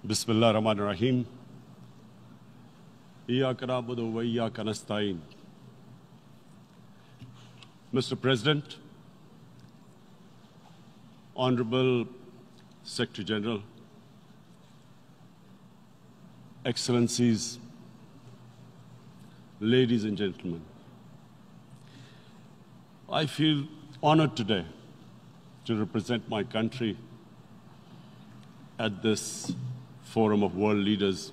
Bismillah ar-Rahman ar-Rahim. Iyyaka na'budu wa iyyaka nasta'in. Mr. President, Honorable Secretary General, Excellencies, ladies and gentlemen, I feel honored today to represent my country at this forum of world leaders,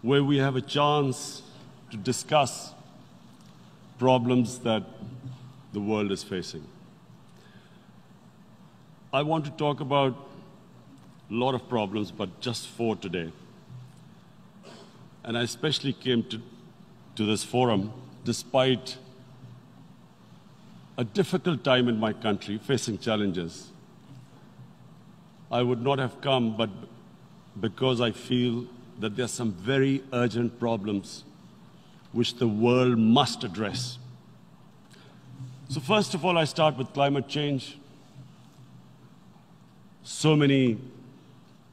where we have a chance to discuss problems that the world is facing. I want to talk about a lot of problems, but just four today. And I especially came to this forum despite a difficult time in my country, facing challenges. I would not have come, but because I feel that there are some very urgent problems which the world must address. So first of all, I start with climate change. So many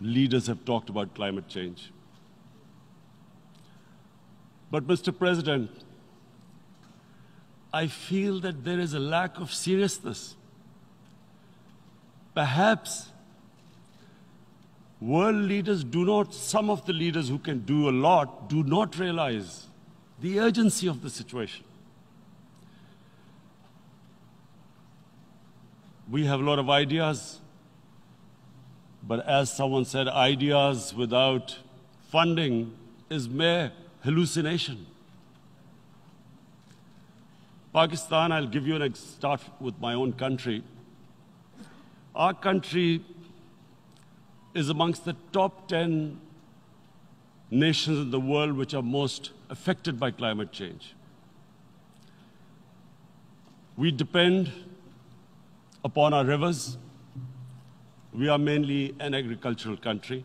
leaders have talked about climate change. But Mr. President, I feel that there is a lack of seriousness. Perhaps world leaders some of the leaders who can do a lot, do not realize the urgency of the situation. We have a lot of ideas, but as someone said, ideas without funding is mere hallucination. Pakistan, I'll give you start with my own country. Our country is amongst the top 10 nations in the world which are most affected by climate change. We depend upon our rivers. We are mainly an agricultural country.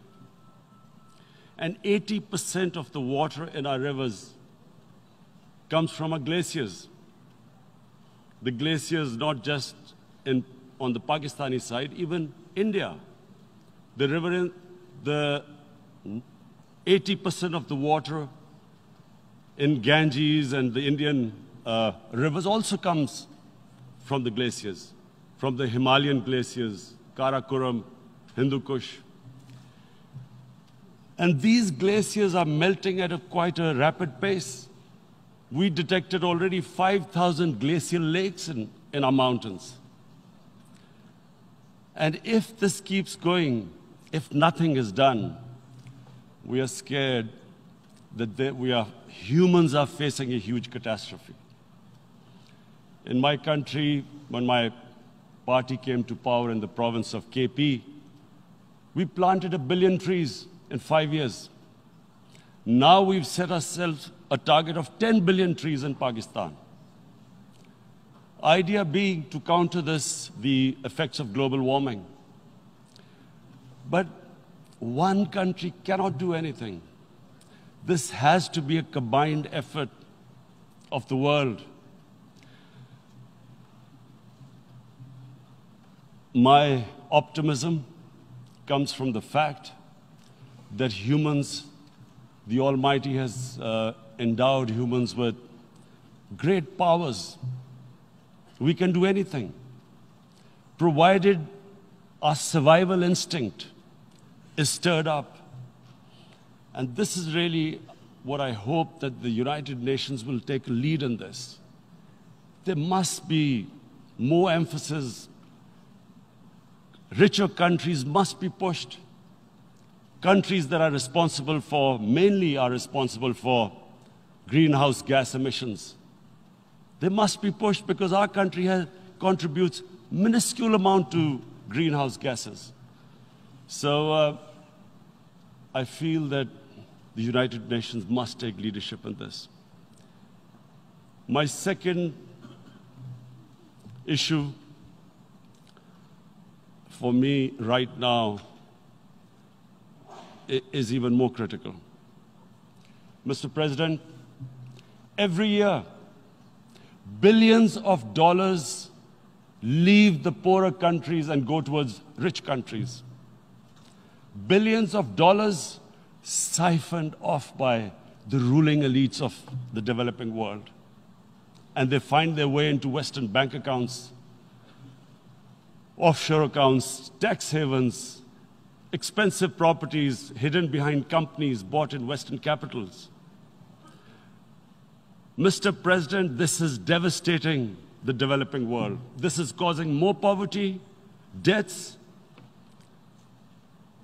And 80% of the water in our rivers comes from our glaciers. The glaciers not just on the Pakistani side, even India. The river, the 80% of the water in Ganges and the Indian rivers also comes from the glaciers, from the Himalayan glaciers, Karakoram, Hindu Kush. And these glaciers are melting at quite a rapid pace. We detected already 5,000 glacial lakes in our mountains. And if this keeps going, if nothing is done, we are scared that humans are facing a huge catastrophe. In my country, when my party came to power in the province of KP, we planted 1 billion trees in 5 years. Now we've set ourselves a target of 10 billion trees in Pakistan. Idea being to counter the effects of global warming. But one country cannot do anything. This has to be a combined effort of the world. My optimism comes from the fact that humans, the Almighty has endowed humans with great powers. We can do anything, provided our survival instinct is stirred up. And this is really what I hope that the United Nations will take a lead in this. There must be more emphasis. Richer countries must be pushed. Countries that are responsible for, mainly are responsible for greenhouse gas emissions. They must be pushed because our country contributes minuscule amount to greenhouse gases. So I feel that the United Nations must take leadership in this. My second issue for me right now is even more critical. Mr. President, every year, billions of dollars leave the poorer countries and go towards rich countries. billions of dollars siphoned off by the ruling elites of the developing world. And they find their way into Western bank accounts, offshore accounts, tax havens, expensive properties hidden behind companies bought in Western capitals. Mr. President, this is devastating the developing world. This is causing more poverty, deaths.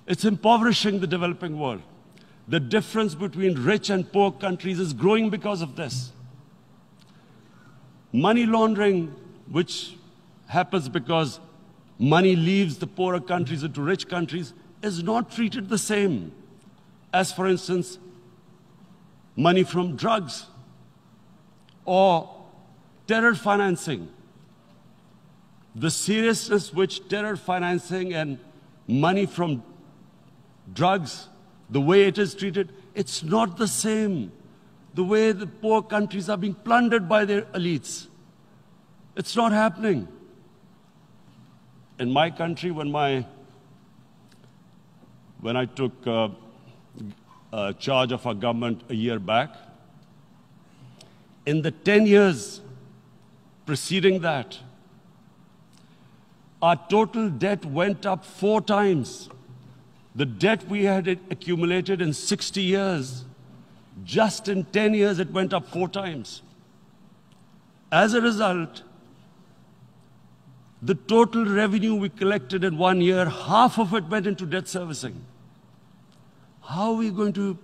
It's impoverishing the developing world. The difference between rich and poor countries is growing because of this. Money laundering, which happens because money leaves the poorer countries into rich countries, is not treated the same as, for instance, money from drugs or terror financing. The seriousness which terror financing and money from drugs, the way it is treated, it's not the same. The way the poor countries are being plundered by their elites. It's not happening. In my country, when I took charge of our government a year back, in the 10 years preceding that, our total debt went up 4 times. The debt we had accumulated in 60 years, just in 10 years, it went up 4 times. As a result, the total revenue we collected in 1 year, half of it went into debt servicing. How are we going to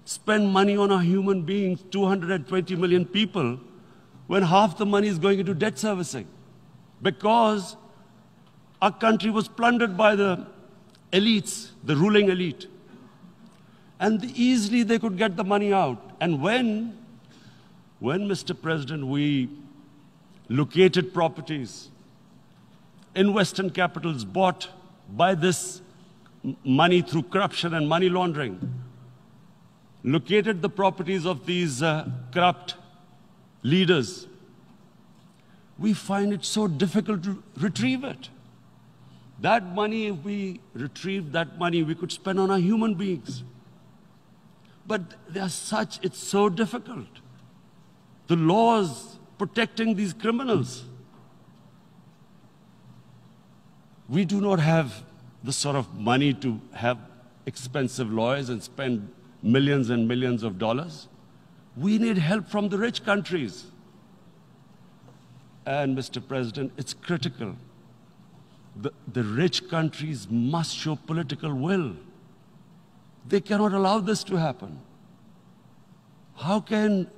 spend money on our human beings, 220 million people, when half the money is going into debt servicing? Because our country was plundered by the elites, the ruling elite. And easily they could get the money out. And when Mr. President, we located properties in Western capitals bought by this money through corruption and money laundering, located the properties of these corrupt leaders, we find it so difficult to retrieve it. That money, if we retrieved that money, we could spend on our human beings. But it's so difficult. The laws protecting these criminals. We do not have the sort of money to have expensive lawyers and spend millions and millions of dollars. We need help from the rich countries. And Mr. President, it's critical. The rich countries must show political will. They cannot allow this to happen. How can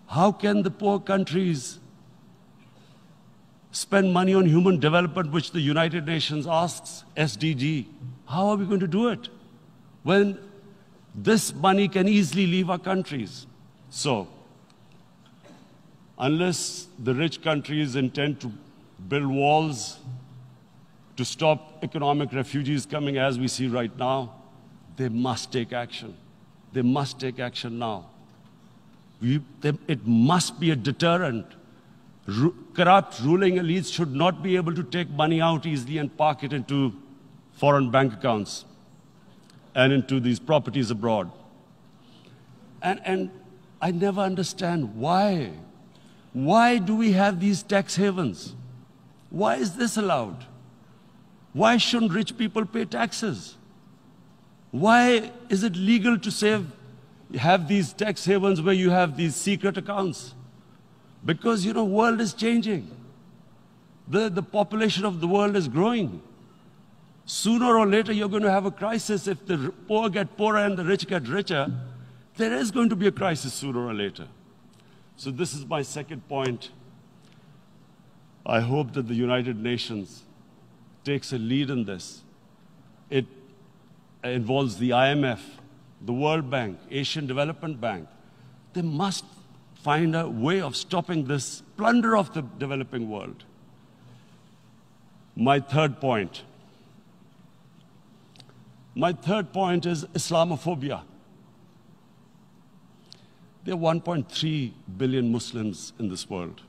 the poor countries spend money on human development, which the United Nations asks, SDG? How are we going to do it when this money can easily leave our countries? So, unless the rich countries intend to build walls to stop economic refugees coming as we see right now, they must take action. They must take action now. It must be a deterrent. Corrupt ruling elites should not be able to take money out easily and park it into foreign bank accounts and into these properties abroad. And I never understand why. Why do we have these tax havens? Why is this allowed? Why shouldn't rich people pay taxes? Why is it legal to have these tax havens where you have these secret accounts? Because, the world is changing. The population of the world is growing. Sooner or later, you're going to have a crisis. If the poor get poorer and the rich get richer, there is going to be a crisis sooner or later. So this is my second point. I hope that the United Nations takes a lead in this. It involves the IMF, the World Bank, Asian Development Bank. They must find a way of stopping this plunder of the developing world. My third point is Islamophobia. There are 1.3 billion Muslims in this world.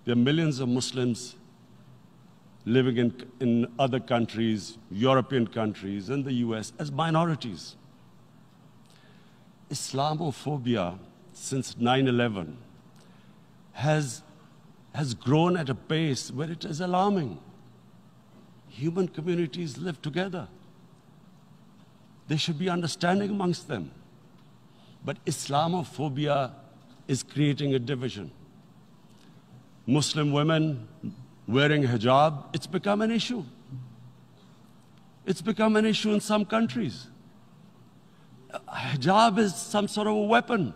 There are millions of Muslims living in other countries, European countries, in the US, as minorities. Islamophobia since 9/11 has grown at a pace where it is alarming. Human communities live together. There should be understanding amongst them. But Islamophobia is creating a division. Muslim women wearing hijab, it's become an issue. It's become an issue in some countries. Hijab is some sort of a weapon.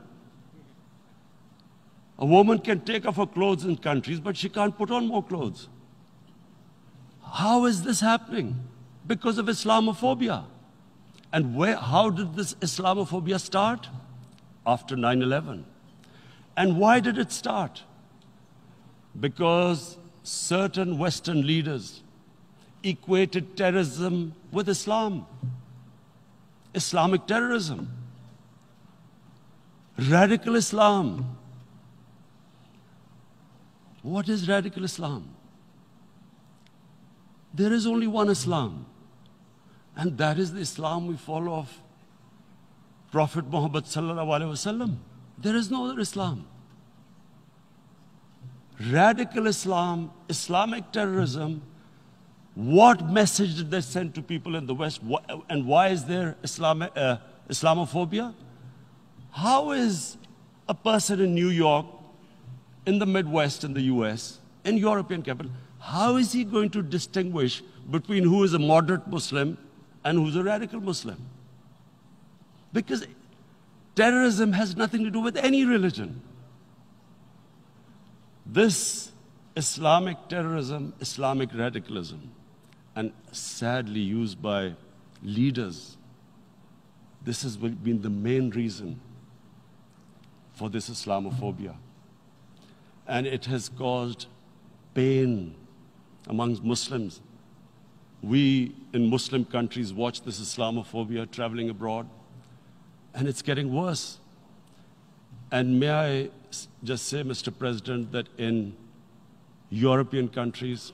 A woman can take off her clothes in countries, but she can't put on more clothes. How is this happening? Because of Islamophobia. And how did this Islamophobia start? After 9/11. And why did it start? Because certain Western leaders equated terrorism with Islam. Islamic terrorism. Radical Islam. What is radical Islam? There is only one Islam. And that is the Islam we follow of Prophet Muhammad sallallahu alaihi wasallam. There is no other Islam. Radical Islam, Islamic terrorism, what message did they send to people in the West? And why is there Islamophobia? How is a person in New York, in the Midwest, in the US, in European capital, how is he going to distinguish between who is a moderate Muslim and who's a radical Muslim? Because terrorism has nothing to do with any religion. This Islamic terrorism, Islamic radicalism, and sadly used by leaders, this has been the main reason for this Islamophobia. And it has caused pain amongst Muslims. We in Muslim countries watch this Islamophobia traveling abroad, and it's getting worse. And may I just say, Mr. President, that in European countries,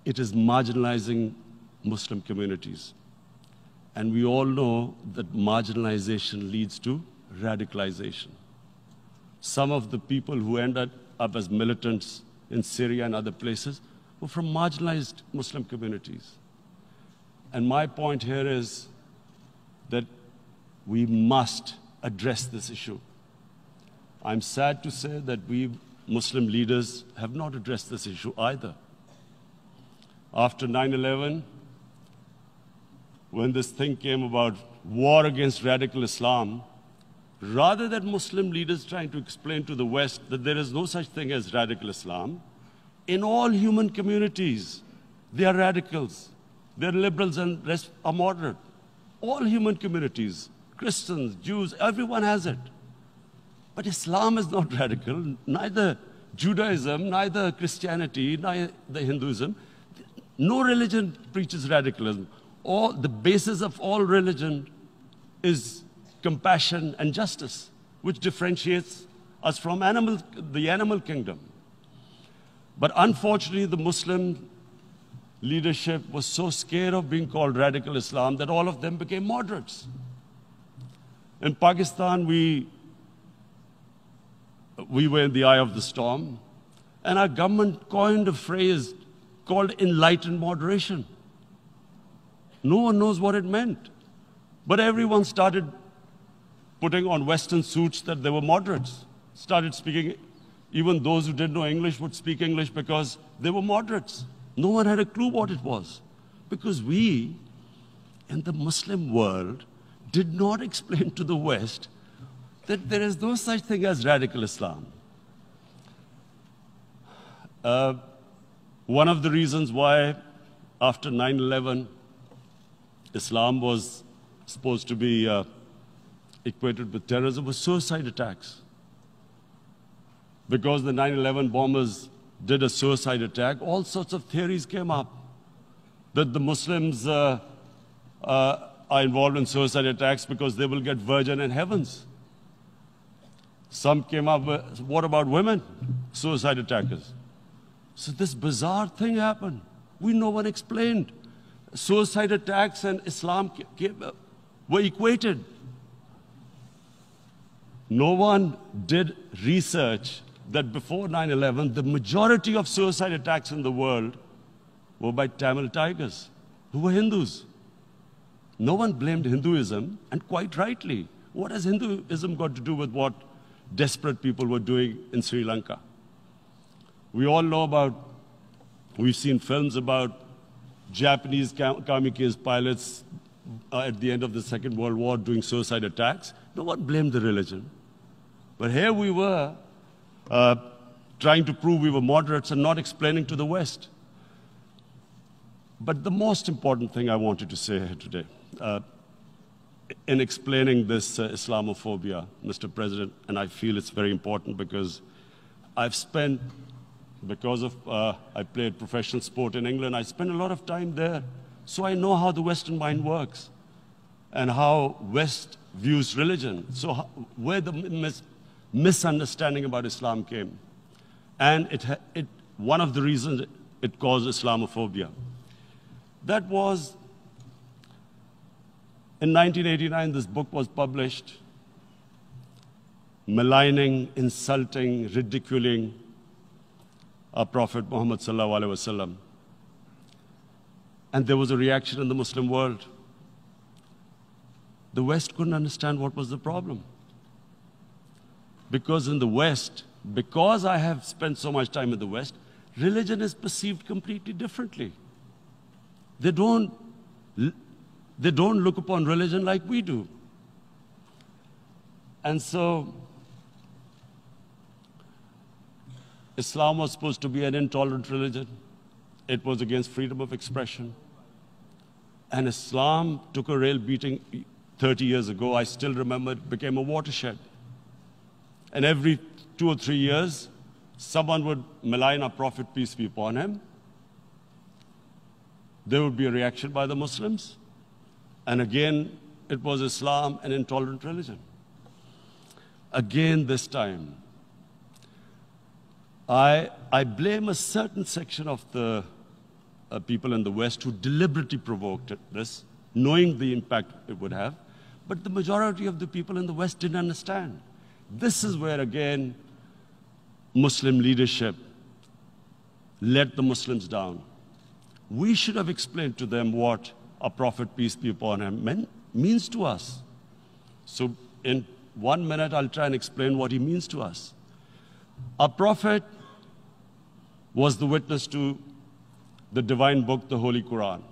it is marginalizing Muslim communities. And we all know that marginalization leads to radicalization. Some of the people who ended up as militants in Syria and other places were from marginalized Muslim communities. And my point here is that we must address this issue. I'm sad to say that we Muslim leaders have not addressed this issue either. After 9/11, when this thing came about war against radical Islam, rather than Muslim leaders trying to explain to the West that there is no such thing as radical Islam, in all human communities, they are radicals. They're liberals and rest are moderate. All human communities, Christians, Jews, everyone has it. But Islam is not radical, neither Judaism, neither Christianity, neither Hinduism. No religion preaches radicalism. The basis of all religion is compassion and justice, which differentiates us from the animal kingdom. But unfortunately, the Muslim leadership was so scared of being called radical Islam that all of them became moderates. In Pakistan, we were in the eye of the storm, and our government coined a phrase called enlightened moderation. No one knows what it meant, but everyone started putting on Western suits that they were moderates, started speaking. Even those who didn't know English would speak English because they were moderates. No one had a clue what it was, because we, in the Muslim world, did not explain to the West that there is no such thing as radical Islam. One of the reasons why, after 9/11, Islam was supposed to be equated with terrorism was suicide attacks. Because the 9/11 bombers did a suicide attack, all sorts of theories came up that the Muslims are involved in suicide attacks because they will get virgin in heavens. Some came up with, what about women, suicide attackers? So this bizarre thing happened. No one explained. Suicide attacks and Islam were equated. No one did research that before 9/11, the majority of suicide attacks in the world were by Tamil Tigers, who were Hindus. No one blamed Hinduism, and quite rightly. What has Hinduism got to do with what desperate people were doing in Sri Lanka? We all know we've seen films about Japanese kamikaze pilots at the end of the Second World War doing suicide attacks. No one blamed the religion. But here we were trying to prove we were moderates and not explaining to the West. But the most important thing I wanted to say here today, in explaining this Islamophobia, Mr. President, and I feel it's very important because I played professional sport in England, I spent a lot of time there, so I know how the Western mind works and how West views religion. So where the misunderstanding about Islam came. And one of the reasons it caused Islamophobia. That was, in 1989, this book was published, maligning, insulting, ridiculing our Prophet Muhammad sallallahu alaihi wasallam. And there was a reaction in the Muslim world. The West couldn't understand what was the problem. Because in the West, because I have spent so much time in the West, religion is perceived completely differently. They don't look upon religion like we do. And so, Islam was supposed to be an intolerant religion. It was against freedom of expression. And Islam took a real beating 30 years ago. I still remember it became a watershed. And every 2 or 3 years, someone would malign our Prophet, peace be upon him. There would be a reaction by the Muslims. And again, it was Islam, an intolerant religion. Again, this time, I blame a certain section of the people in the West who deliberately provoked this, knowing the impact it would have. But the majority of the people in the West didn't understand. This is where, again, Muslim leadership let the Muslims down. We should have explained to them what our Prophet, peace be upon him, means to us. So in 1 minute, I'll try and explain what he means to us. Our Prophet was the witness to the divine book, the Holy Quran.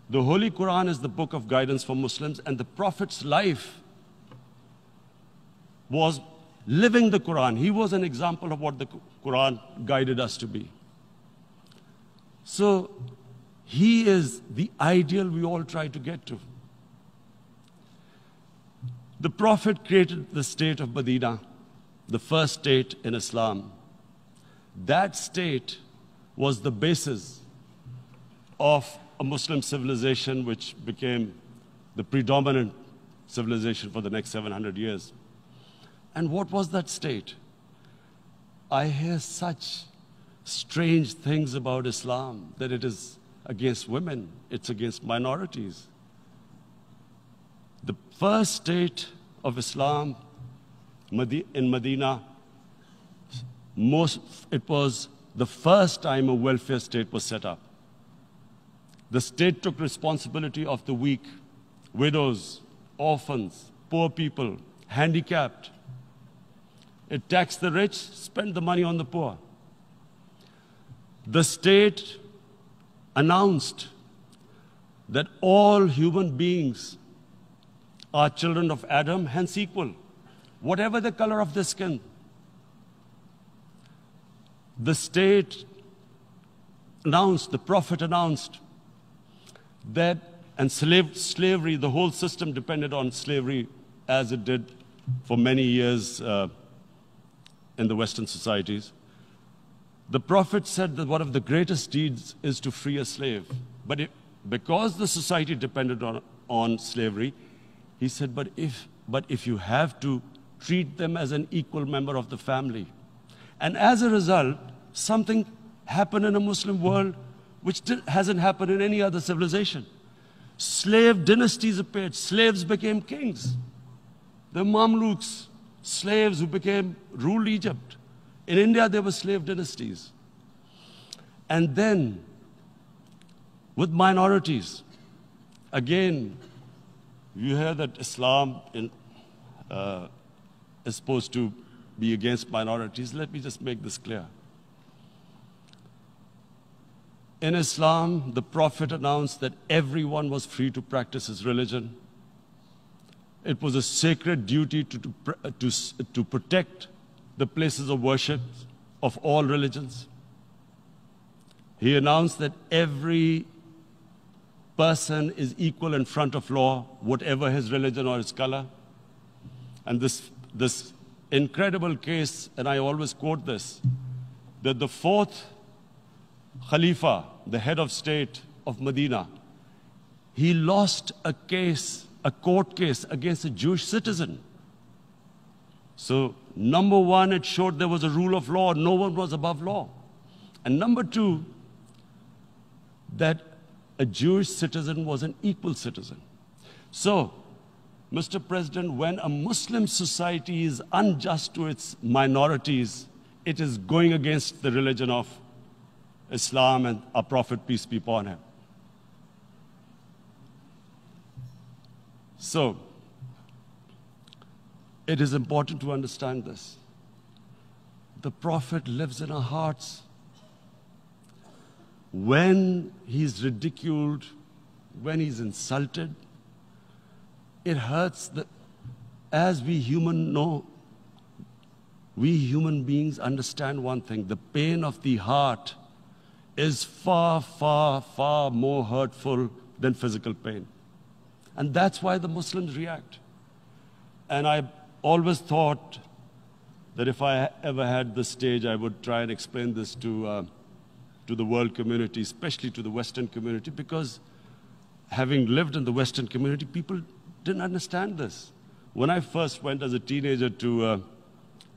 The Holy Quran is the book of guidance for Muslims, and the Prophet's life was living the Quran. He was an example of what the Quran guided us to be. So he is the ideal we all try to get to. The Prophet created the state of Medina, the first state in Islam. That state was the basis of a Muslim civilization which became the predominant civilization for the next 700 years. And what was that state? I hear such strange things about Islam, that it is against women, it's against minorities. The first state of Islam in Medina, it was the first time a welfare state was set up. The state took responsibility of the weak, widows, orphans, poor people, handicapped. It taxed the rich, spent the money on the poor. The state announced that all human beings are children of Adam, hence equal, whatever the color of their skin. The state announced, the Prophet announced that, and slavery, the whole system depended on slavery as it did for many years in the Western societies. The Prophet said that one of the greatest deeds is to free a slave. But because the society depended on slavery, he said, but if you have to, treat them as an equal member of the family. And as a result, something happened in a Muslim world which hasn't happened in any other civilization. Slave dynasties appeared. Slaves became kings. The Mamluks, slaves who ruled Egypt. In India, there were slave dynasties. And then, with minorities, again, you hear that Islam is supposed to be against minorities. Let me just make this clear. In Islam, the Prophet announced that everyone was free to practice his religion. It was a sacred duty to protect the places of worship of all religions. He announced that every person is equal in front of law, whatever his religion or his color. And this incredible case, and I always quote this, that the fourth Khalifa, the head of state of Medina, he lost a court case against a Jewish citizen. So, number one, it showed there was a rule of law, no one was above law. And number two, that a Jewish citizen was an equal citizen. So, Mr. President, when a Muslim society is unjust to its minorities, it is going against the religion of Islam and our Prophet, peace be upon him. So, it is important to understand this. The Prophet lives in our hearts. When he's ridiculed, when he's insulted, it hurts. As we human beings understand one thing, the pain of the heart is far, far, far more hurtful than physical pain. And that's why the Muslims react. And I always thought that if I ever had the stage, I would try and explain this to the world community, especially to the Western community, because having lived in the Western community, people didn't understand this. When I first went as a teenager to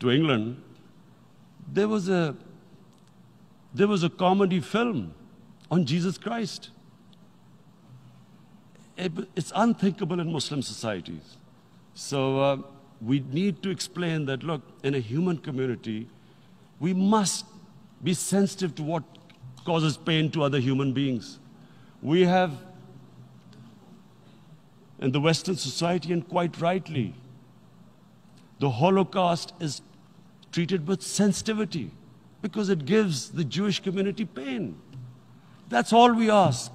England, there was a comedy film on Jesus Christ. It's unthinkable in Muslim societies. So we need to explain that, look, in a human community, we must be sensitive to what causes pain to other human beings. We have, in the Western society, and quite rightly, the Holocaust is treated with sensitivity because it gives the Jewish community pain. That's all we ask.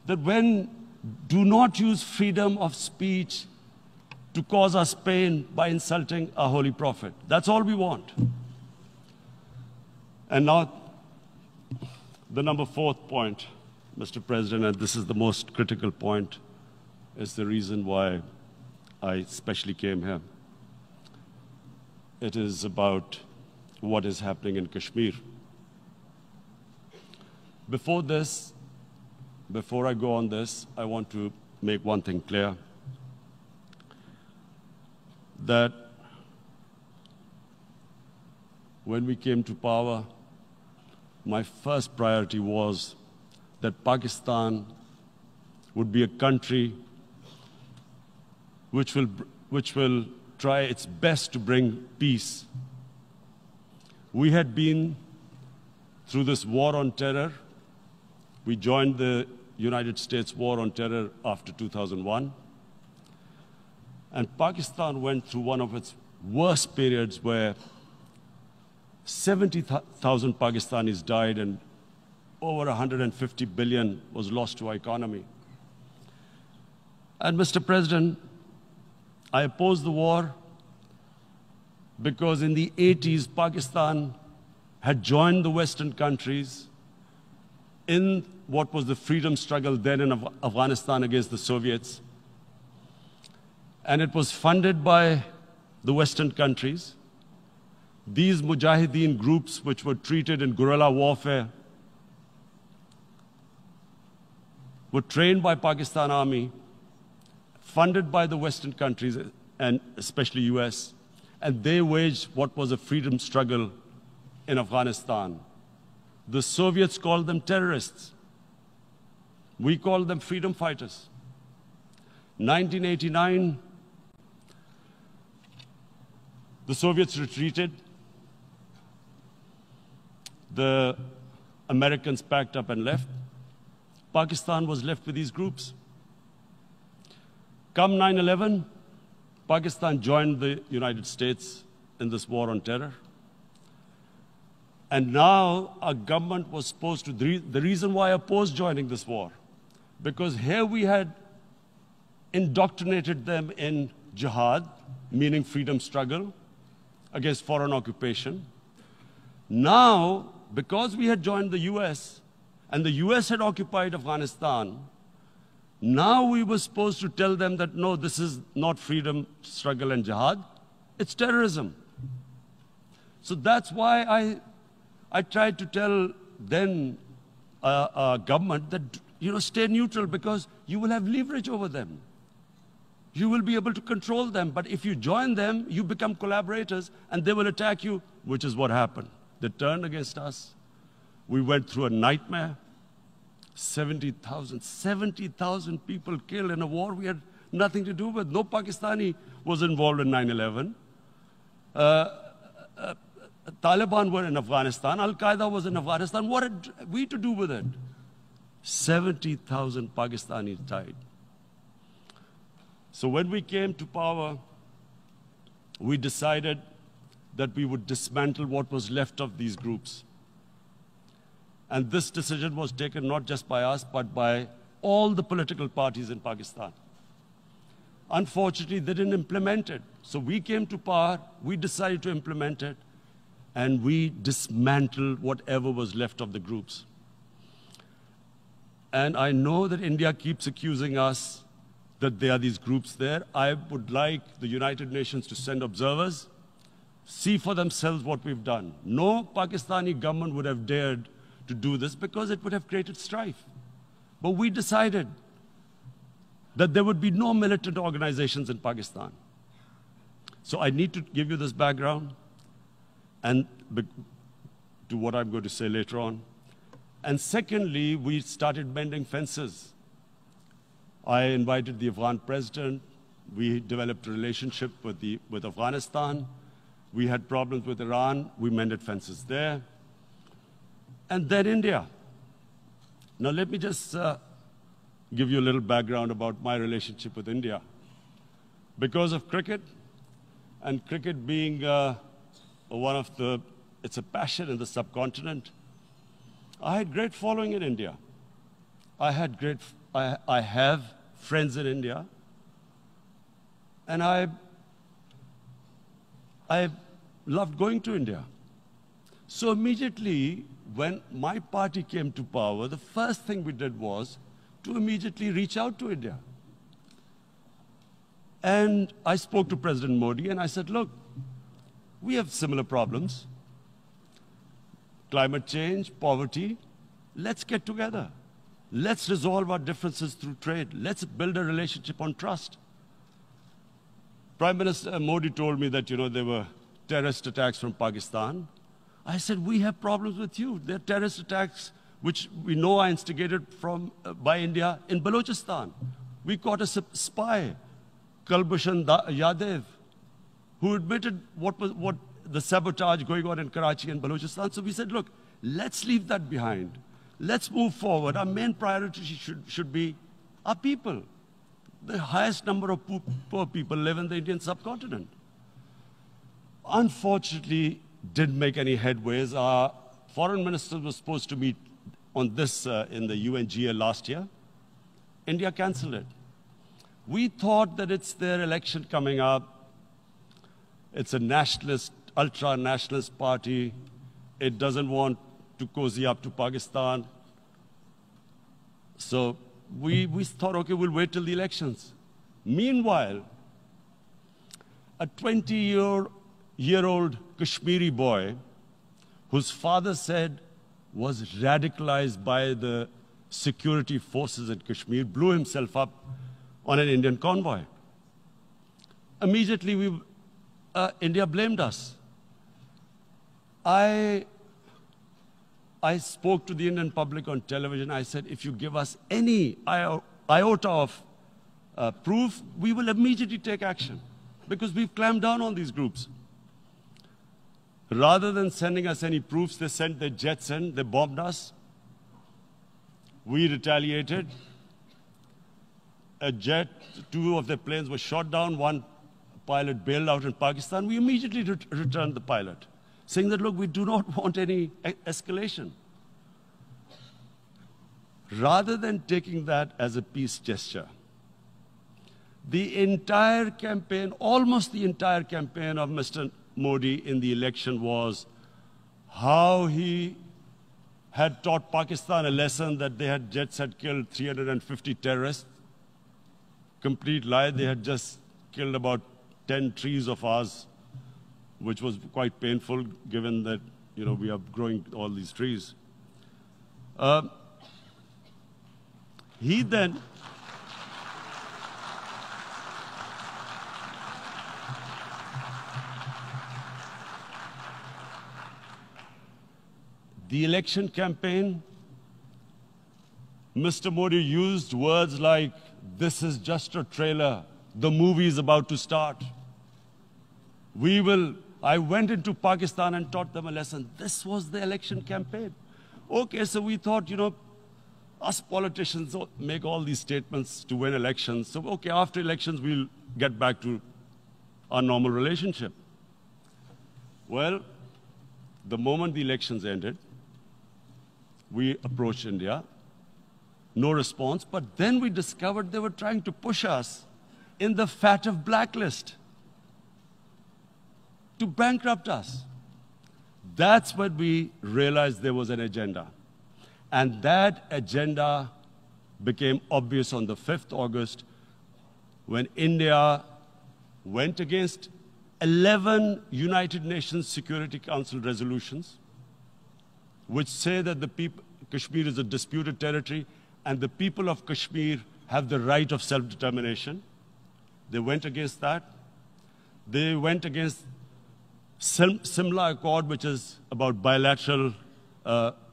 That do not use freedom of speech to cause us pain by insulting our Holy Prophet. That's all we want. And now, the number fourth point, Mr. President, and this is the most critical point, is the reason why I especially came here. It is about what is happening in Kashmir. Before I go on this, I want to make one thing clear, that when we came to power, my first priority was that Pakistan would be a country which will try its best to bring peace. We had been through this war on terror. We joined the United States war on terror after 2001. And Pakistan went through one of its worst periods where 70,000 Pakistanis died and over 150 billion was lost to our economy. And Mr. President, I opposed the war because in the 80s, Pakistan had joined the Western countries in what was the freedom struggle then in Afghanistan against the Soviets. And it was funded by the Western countries. These Mujahideen groups, which were treated in guerrilla warfare, were trained by Pakistan Army, funded by the Western countries, and especially US, and they waged what was a freedom struggle in Afghanistan The Soviets called them terrorists. We called them freedom fighters. 1989, the Soviets retreated. The Americans packed up and left. Pakistan was left with these groups. Come 9/11, Pakistan joined the United States in this war on terror. And now our government was supposed to, the reason why I opposed joining this war, because here we had indoctrinated them in jihad, meaning freedom struggle against foreign occupation. Now, because we had joined the US, and the US had occupied Afghanistan, now we were supposed to tell them that, no, this is not freedom struggle and jihad, it's terrorism. So that's why I tried to tell then government that, stay neutral, because you will have leverage over them. You will be able to control them. But if you join them, you become collaborators, and they will attack you, which is what happened. They turned against us. We went through a nightmare. 70,000 people killed in a war we had nothing to do with. No Pakistani was involved in 9/11. Taliban were in Afghanistan. Al-Qaeda was in Afghanistan. What had we to do with it? 70,000 Pakistanis died. So when we came to power, we decided that we would dismantle what was left of these groups. And this decision was taken not just by us, but by all the political parties in Pakistan. Unfortunately, they didn't implement it. So we came to power, we decided to implement it, and we dismantled whatever was left of the groups. And I know that India keeps accusing us that there are these groups there. I would like the United Nations to send observers, see for themselves what we've done. No Pakistani government would have dared to do this because it would have created strife. But we decided that there would be no militant organizations in Pakistan. So I need to give you this background and to what I'm going to say later on. And secondly, we started mending fences. I invited the Afghan president. We developed a relationship with Afghanistan. We had problems with Iran. We mended fences there. And then India. Now let me just give you a little background about my relationship with India. Because of cricket, and cricket being it's a passion in the subcontinent, I had great following in India. I have friends in India, and I loved going to India. So immediately, when my party came to power, the first thing we did was to immediately reach out to India. And I spoke to President Modi, and I said, look, we have similar problems. Climate change, poverty, let's get together. Let's resolve our differences through trade. Let's build a relationship on trust. Prime Minister Modi told me that, there were terrorist attacks from Pakistan. I said, we have problems with you. There are terrorist attacks which we know are instigated by India in Balochistan. We caught a spy, Kulbhushan Yadav, who admitted what the sabotage going on in Karachi and Balochistan. So we said, look, let's leave that behind. Let's move forward. Our main priority should be our people. The highest number of poor people live in the Indian subcontinent. Unfortunately, didn't make any headways. Our foreign minister was supposed to meet on this in the UNGA last year. India canceled it. We thought that it's their election coming up. It's a nationalist, ultra-nationalist party. It doesn't want to cozy up to Pakistan. So we thought, okay, we'll wait till the elections. Meanwhile, a 20-year-old Kashmiri boy, whose father said was radicalized by the security forces in Kashmir, blew himself up on an Indian convoy. Immediately, India blamed us. I I spoke to the Indian public on television. I said, if you give us any iota of proof, we will immediately take action because we've clamped down on these groups. Rather than sending us any proofs, they sent their jets in, they bombed us. We retaliated. A jet, 2 of their planes were shot down, 1 pilot bailed out in Pakistan. We immediately returned the pilot, saying that, look, we do not want any escalation. Rather than taking that as a peace gesture, the entire campaign, almost the entire campaign of Mr. Modi in the election was how he had taught Pakistan a lesson that they had jets had killed 350 terrorists. Complete lie. They had just killed about 10 trees of ours, which was quite painful given that, we are growing all these trees. He then the election campaign, Mr. Modi used words like, this is just a trailer. The movie is about to start. I went into Pakistan and taught them a lesson. This was the election campaign. Okay, so we thought, us politicians make all these statements to win elections. So, okay, after elections, we'll get back to our normal relationship. Well, the moment the elections ended, we approached India. No response, but then we discovered they were trying to push us in the FATF blacklist to bankrupt us. That's when we realized there was an agenda. And that agenda became obvious on the 5th August when India went against 11 United Nations Security Council resolutions, which say that Kashmir is a disputed territory and the people of Kashmir have the right of self-determination. They went against that. They went against Simla Accord, which is about bilateral,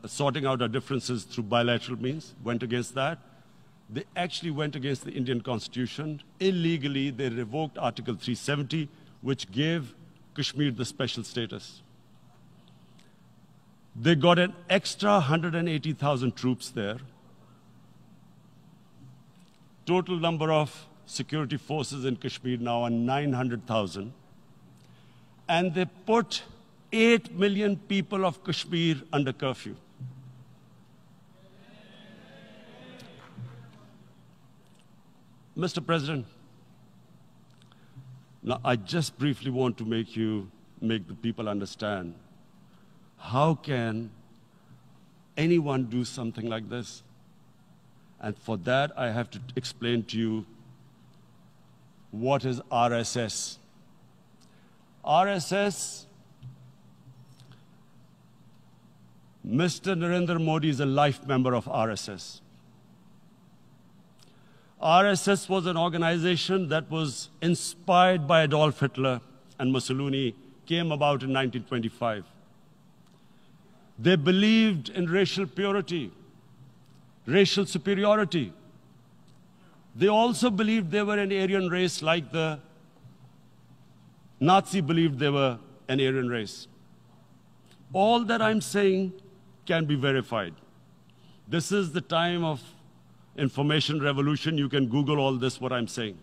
sorting out our differences through bilateral means, went against that. They actually went against the Indian Constitution. Illegally, they revoked Article 370, which gave Kashmir the special status. They got an extra 180,000 troops there. Total number of security forces in Kashmir now are 900,000. And they put 8 million people of Kashmir under curfew. Mr. President, now I just briefly want to make the people understand, how can anyone do something like this? And for that, I have to explain to you what is RSS. RSS, Mr. Narendra Modi is a life member of RSS. RSS was an organization that was inspired by Adolf Hitler and Mussolini, came about in 1925. They believed in racial purity, racial superiority. They also believed they were an Aryan race like the Nazi believed they were an Aryan race. All that I'm saying can be verified. This is the time of information revolution. You can Google all this, what I'm saying.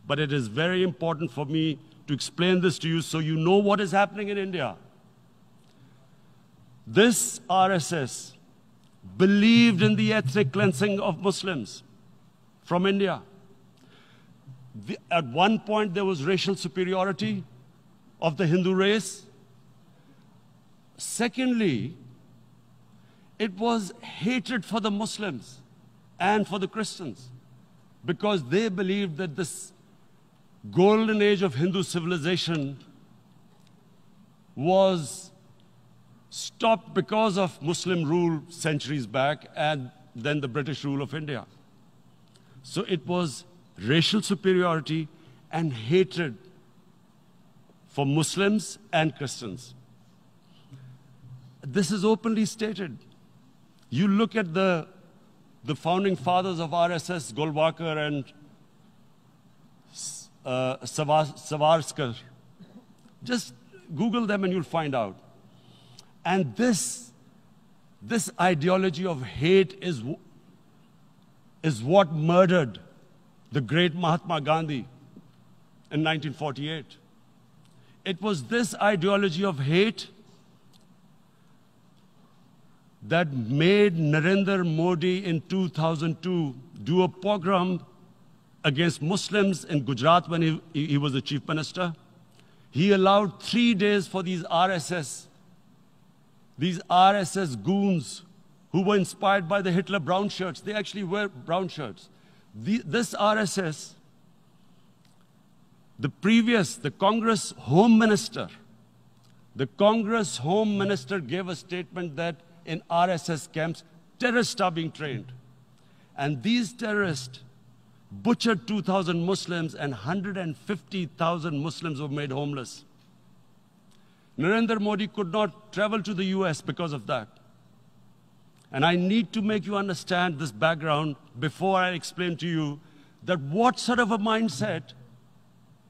But it is very important for me to explain this to you so you know what is happening in India. This RSS believed in the ethnic cleansing of Muslims from India. At one point, there was racial superiority of the Hindu race. Secondly, it was hatred for the Muslims and for the Christians because they believed that this golden age of Hindu civilization was stopped because of Muslim rule centuries back and then the British rule of India. So it was racial superiority and hatred for Muslims and Christians. This is openly stated You look at the founding fathers of RSS, Golwalkar and Savarkar. Just Google them and you'll find out. And this ideology of hate is what murdered the great Mahatma Gandhi in 1948. It was this ideology of hate that made Narendra Modi in 2002 do a pogrom against Muslims in Gujarat when he was the chief minister. He allowed 3 days for these RSS goons who were inspired by the Hitler brown shirts. They actually wear brown shirts. This RSS, the Congress Home Minister gave a statement that in RSS camps, terrorists are being trained. And these terrorists butchered 2,000 Muslims and 150,000 Muslims were made homeless. Narendra Modi could not travel to the US because of that. And I need to make you understand this background before I explain to you that what sort of a mindset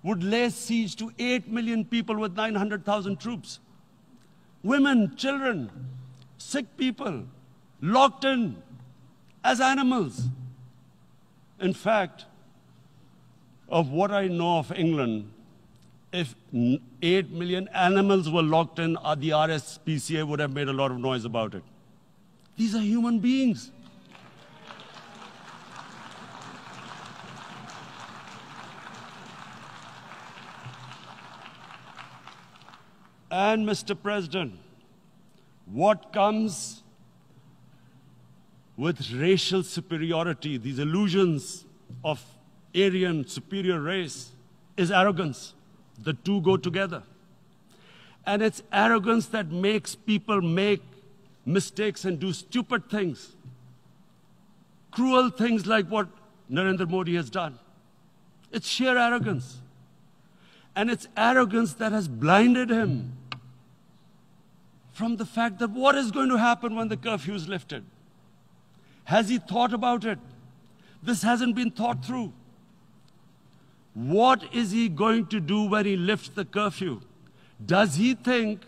would lay siege to 8 million people with 900,000 troops. Women, children, sick people, locked in as animals. In fact, of what I know of England, if 8 million animals were locked in, the RSPCA would have made a lot of noise about it. These are human beings. And Mr. President, what comes with racial superiority, these illusions of Aryan superior race, is arrogance. The two go together. And it's arrogance that makes people make mistakes and do stupid things. Cruel things like what Narendra Modi has done. It's sheer arrogance. And it's arrogance that has blinded him from the fact that what is going to happen when the curfew is lifted. Has he thought about it? This hasn't been thought through. What is he going to do when he lifts the curfew? Does he think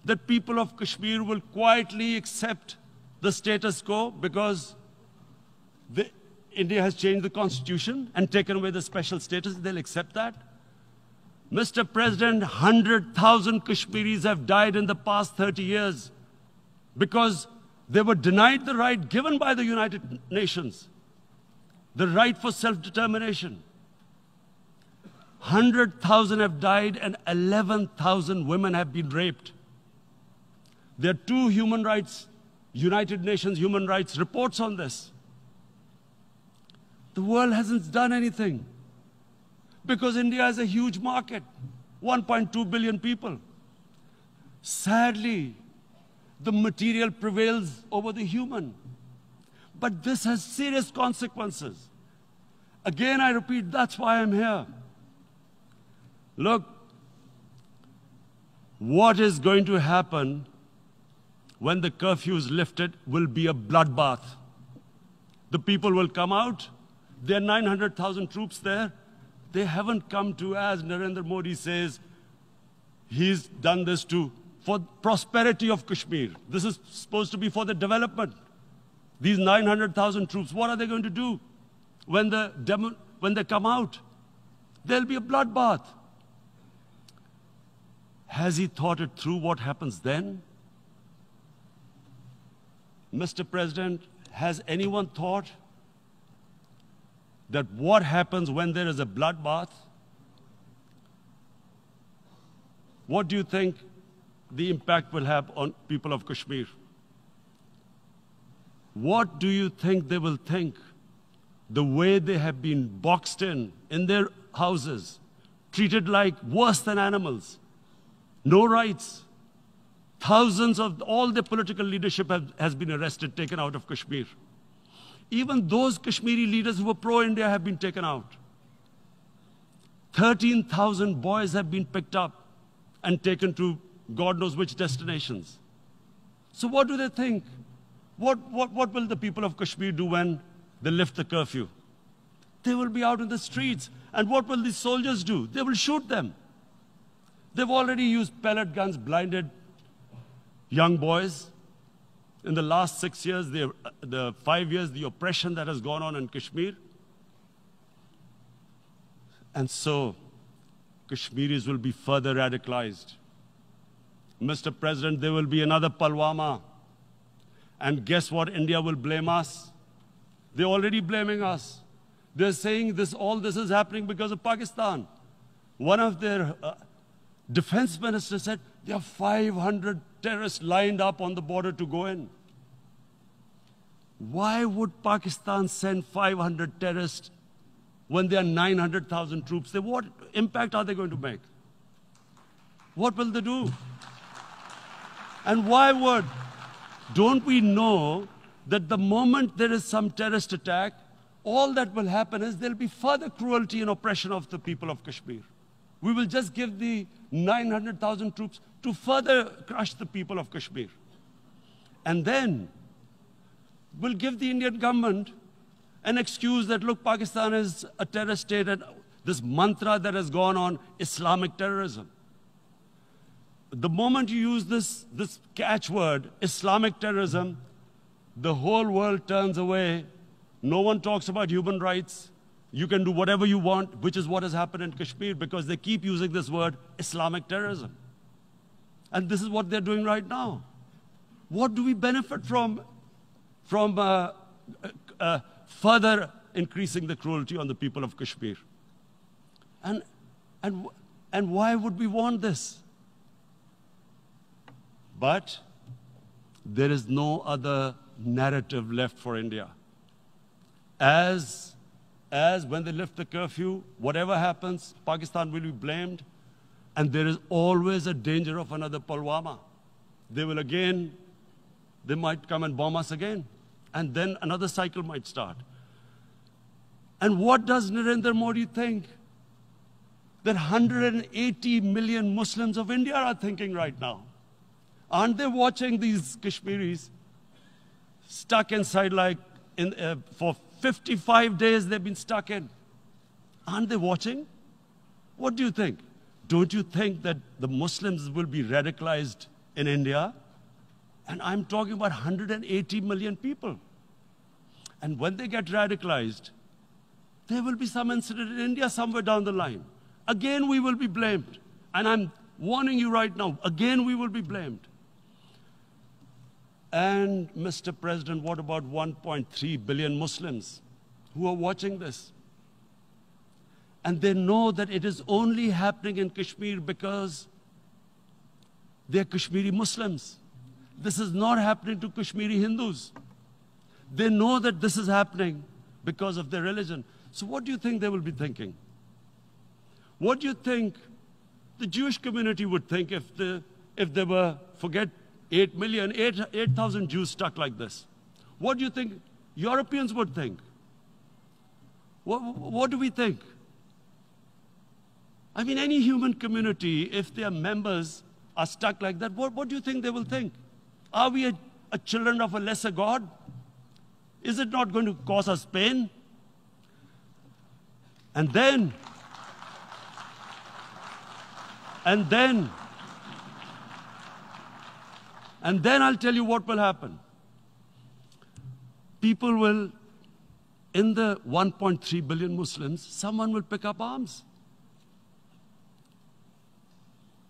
that people of Kashmir will quietly accept the status quo because India has changed the constitution and taken away the special status? They'll accept that? Mr. President, 100,000 Kashmiris have died in the past 30 years because they were denied the right given by the United Nations, the right for self-determination. 100,000 have died and 11,000 women have been raped. There are 2 United Nations human rights reports on this. The world hasn't done anything because India is a huge market, 1.2 billion people. Sadly, the material prevails over the human. But this has serious consequences. Again, I repeat, that's why I'm here. Look, what is going to happen when the curfew is lifted will be a bloodbath. The people will come out. There are 900,000 troops there. They haven't come to, as Narendra Modi says, he's done this for prosperity of Kashmir. This is supposed to be for the development. These 900,000 troops, what are they going to do when they come out? There'll be a bloodbath. Has he thought it through what happens then? Mr. President, has anyone thought that what happens when there is a bloodbath? What do you think the impact will have on people of Kashmir? What do you think they will think? The way they have been boxed in their houses, treated like worse than animals, no rights. Thousands of all the political leadership has been arrested, taken out of Kashmir. Even those Kashmiri leaders who were pro-India have been taken out. 13,000 boys have been picked up and taken to God knows which destinations. So what do they think? What will the people of Kashmir do when they lift the curfew? They will be out in the streets. And what will these soldiers do? They will shoot them. They've already used pellet guns, blinded young boys. In the last 6 years, the 5 years, the oppression that has gone on in Kashmir. And so, Kashmiris will be further radicalized. Mr. President, there will be another Pulwama. And guess what? India will blame us. They're already blaming us. They're saying all this is happening because of Pakistan. One of their defense ministers said, there are 500 terrorists lined up on the border to go in. Why would Pakistan send 500 terrorists when there are 900,000 troops? What impact are they going to make? What will they do? And why would? Don't we know that the moment there is some terrorist attack, all that will happen is there'll be further cruelty and oppression of the people of Kashmir. We will just give the 900,000 troops to further crush the people of Kashmir. And then we'll give the Indian government an excuse that, look, Pakistan is a terrorist state, and this mantra that has gone on, Islamic terrorism. The moment you use this catchword, Islamic terrorism, the whole world turns away. No one talks about human rights. You can do whatever you want, which is what has happened in Kashmir, because they keep using this word, Islamic terrorism. And this is what they're doing right now. What do we benefit from further increasing the cruelty on the people of Kashmir? And why would we want this? But there is no other narrative left for India. As when they lift the curfew, whatever happens, Pakistan will be blamed, and there is always a danger of another Pulwama. They might come and bomb us again, and then another cycle might start. And what does Narendra Modi think? That 180 million Muslims of India are thinking right now. Aren't they watching these Kashmiris stuck inside for 55 days they've been stuck in? Aren't they watching? What do you think? Don't you think that the Muslims will be radicalized in India? And I'm talking about 180 million people. And when they get radicalized, there will be some incident in India somewhere down the line. Again, we will be blamed. And I'm warning you right now, again, we will be blamed. And Mr. President, what about 1.3 billion Muslims who are watching this? And they know that it is only happening in Kashmir because they're Kashmiri Muslims. This is not happening to Kashmiri Hindus. They know that this is happening because of their religion. So what do you think they will be thinking? What do you think the Jewish community would think if they were, forget 8,000 Jews stuck like this? What do you think Europeans would think? What do we think? I mean, any human community, if their members are stuck like that, what do you think they will think? Are we a children of a lesser God? Is it not going to cause us pain? And then I'll tell you what will happen. People will, in the 1.3 billion Muslims, someone will pick up arms.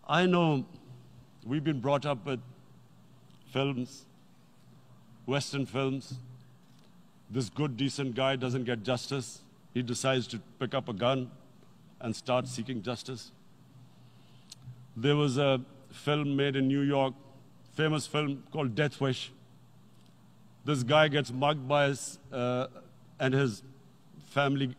I know we've been brought up with films, Western films. This good, decent guy doesn't get justice. He decides to pick up a gun and start seeking justice. There was a film made in New York, famous film called Death Wish. This guy gets mugged by and his family,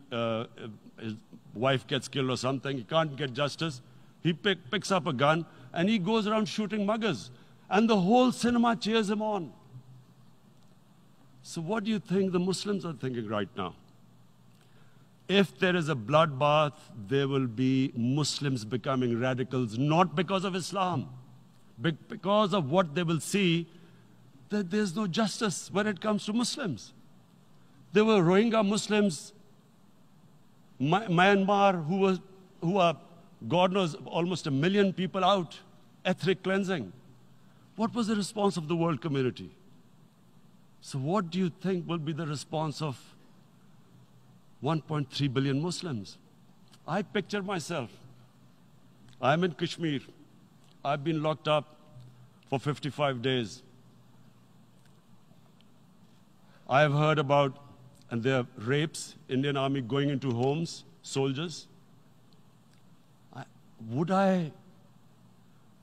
his wife gets killed or something. He can't get justice. He picks up a gun and he goes around shooting muggers. And the whole cinema cheers him on. So what do you think the Muslims are thinking right now? If there is a bloodbath, there will be Muslims becoming radicals, not because of Islam, but because of what they will see that there's no justice when it comes to Muslims. There were Rohingya Muslims, Myanmar, who are, God knows, almost 1 million people out, ethnic cleansing. What was the response of the world community? So what do you think will be the response of 1.3 billion Muslims? I picture myself. I'm in Kashmir. I've been locked up for 55 days. I've heard about, and there are rapes, Indian Army going into homes, soldiers. Would I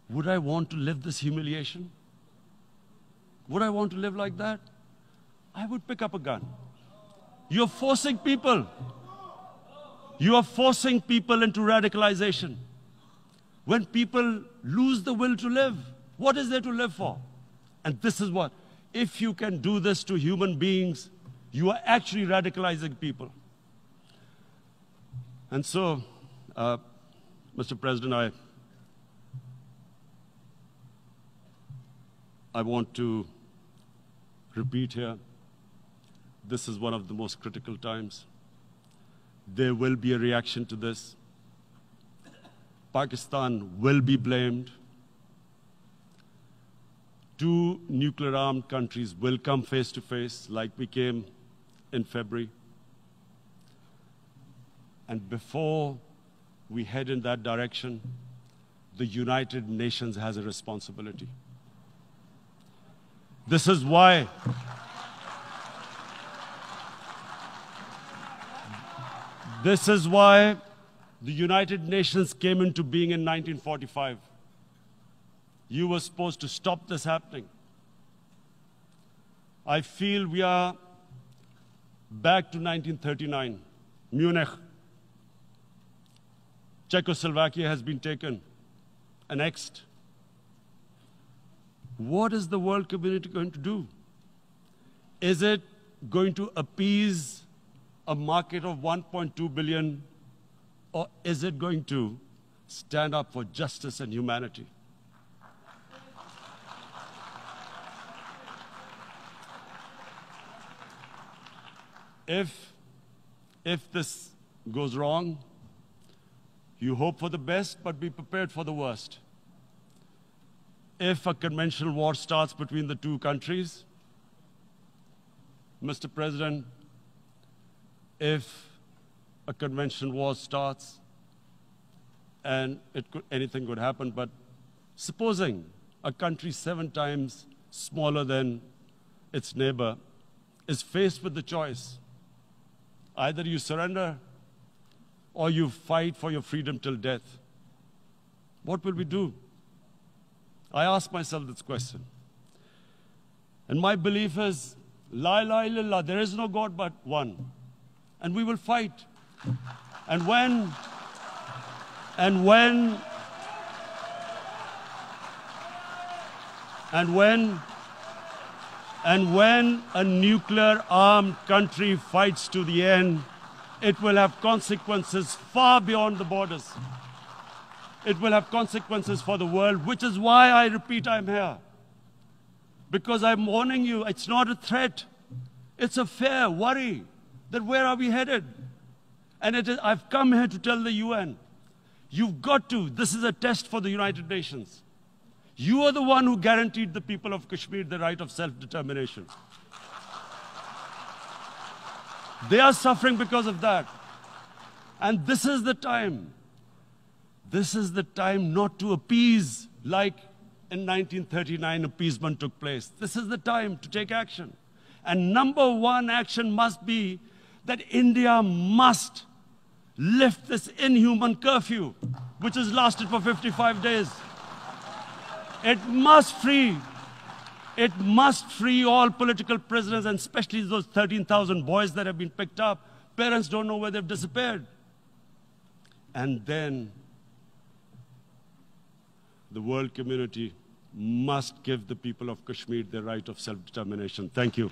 want to live this humiliation? Would I want to live like that? I would pick up a gun. You're forcing people. You are forcing people into radicalization. When people lose the will to live, what is there to live for? And this is what, if you can do this to human beings, you are actually radicalizing people. And so, Mr. President, I want to repeat here, this is one of the most critical times. There will be a reaction to this. Pakistan will be blamed. 2 nuclear-armed countries will come face to face like we came in February. And before we head in that direction, the United Nations has a responsibility. This is why the United Nations came into being in 1945. You were supposed to stop this happening. I feel we are back to 1939, Munich. Czechoslovakia has been taken, annexed. What is the world community going to do? Is it going to appease a market of 1.2 billion, or is it going to stand up for justice and humanity? If this goes wrong, you hope for the best, but be prepared for the worst. If a conventional war starts between the 2 countries, Mr. President, if a conventional war starts, and anything could happen, but supposing a country 7 times smaller than its neighbor is faced with the choice, either you surrender or you fight for your freedom till death, what will we do? I ask myself this question. And my belief is, La ilaha illallah, there is no God but one. And we will fight. And when a nuclear-armed country fights to the end, it will have consequences far beyond the borders. It will have consequences for the world, which is why I repeat I'm here. Because I'm warning you, it's not a threat. It's a fair worry that where are we headed? And I've come here to tell the UN, you've got to, this is a test for the United Nations. You are the one who guaranteed the people of Kashmir the right of self-determination. They are suffering because of that. And this is the time. This is the time not to appease like in 1939 appeasement took place. This is the time to take action. And number 1 action must be that India must lift this inhuman curfew, which has lasted for 55 days. It must free all political prisoners, and especially those 13,000 boys that have been picked up. Parents don't know where they've disappeared. And then the world community must give the people of Kashmir their right of self-determination. Thank you.